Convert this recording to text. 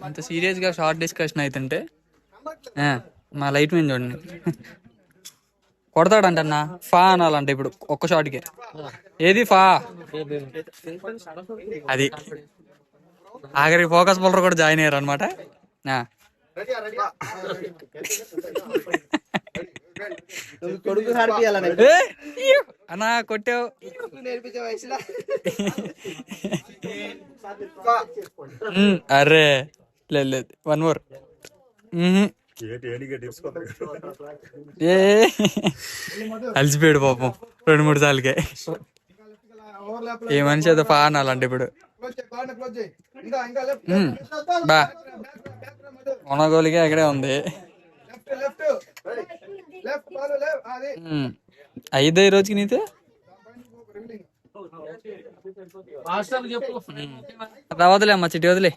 అంత సీరియస్ గా short discussion అవుతుంటే మా లైట్ మీద చూడండి కొడతాడంటన్నా ఫా అనాలంట ఇప్పుడు ఒక్క షాట్కి. ఏది ఫా అది ఆఖరికి ఫోకస్ బౌలర్ కూడా జాయిన్ అయ్యారు అనమాట. అన్నా కొట్టావు అరే లేదు లేదు 1 more. ఏ అలసిపోయాడు పాపం 2-3 సార్లకే. ఏ మనిషి ఏదో ఫా అనాలంటే ఇప్పుడు బా కొనగోలిగా ఇక్కడే ఉంది. 5 రోజుకి నీతో వదిలే అమ్మ చిట్టి వదిలే.